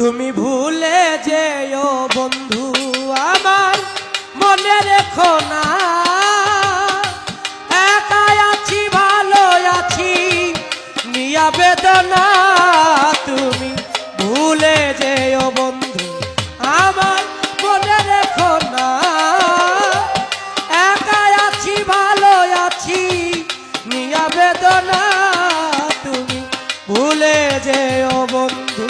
তুমি ভুলে যেও বন্ধু আমার মনে রেখো না একাই আছি ভালো আছি নিয়া বেদনা তুমি ভুলে যেও বন্ধু আমার মনে রেখো না একাই আছি ভালো আছি নিয়া বেদনা তুমি ভুলে যেও বন্ধু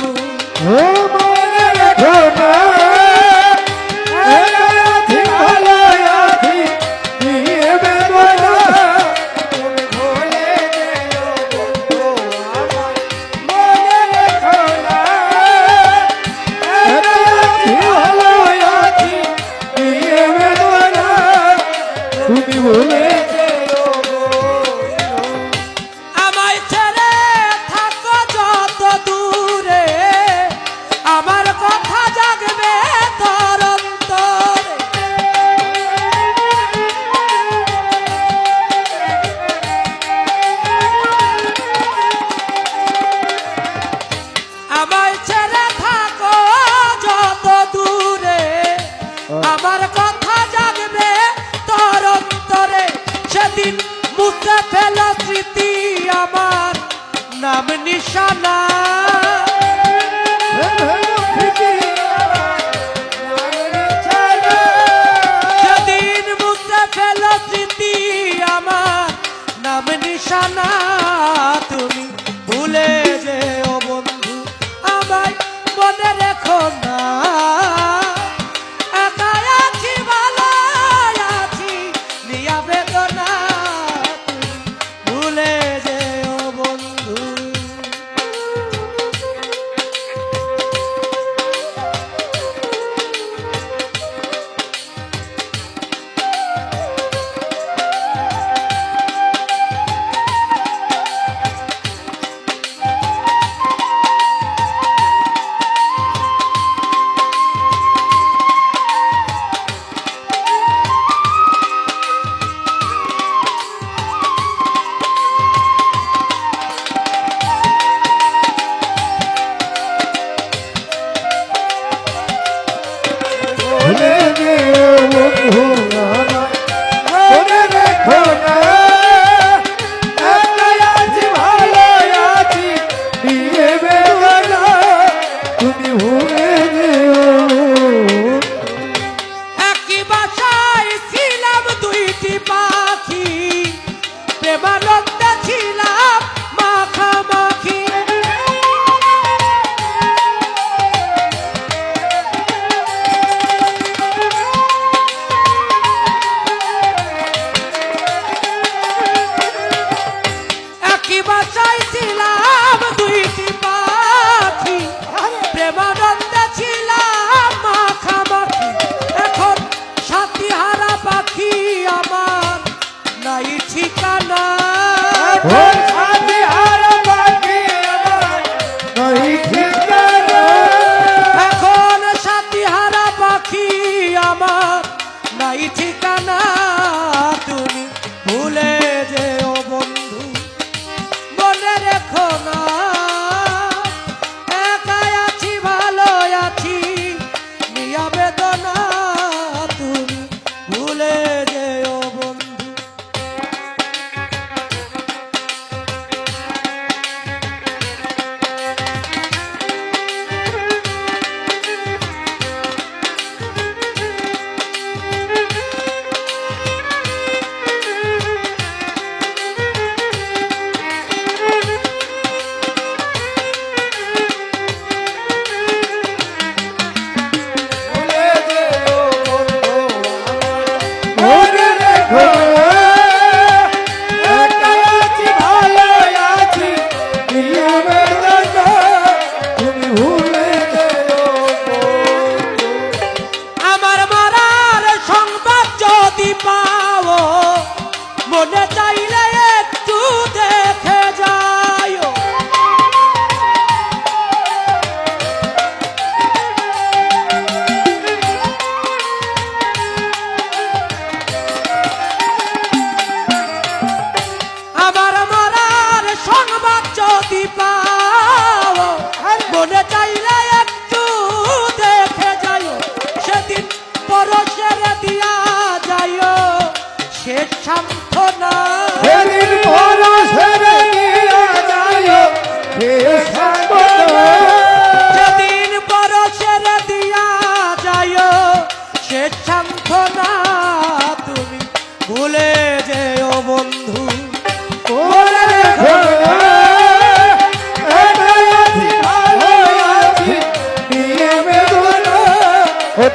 মনে রেখো না মুছে ফেলা স্মৃতি আমার নাম নিশানা সেদিন মুছে ফেলা স্মৃতি আমার নাম নিশানা তুমি ভুলে যেও বন্ধু আমায় মনে রেখো না একাই আছি ভালো আছি নিয়া বেদনা ভুলে যেও বন্ধু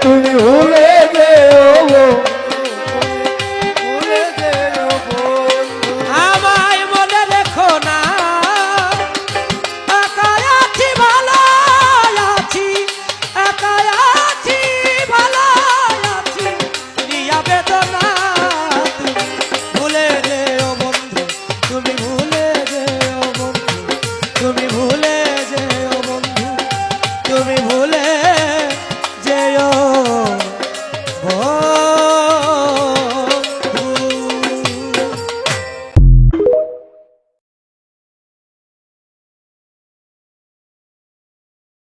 তুমি ভুলে যেও ভুলে যেও বন্ধু আমায় মনে রেখো না একা আছি ভালো আছি একা আছি ভালো আছি নিয়া বেদনা তুমি ভুলে যেও বন্ধু তুমি ভুলে যেও বন্ধু তুমি ভুলে যেও বন্ধু তুমি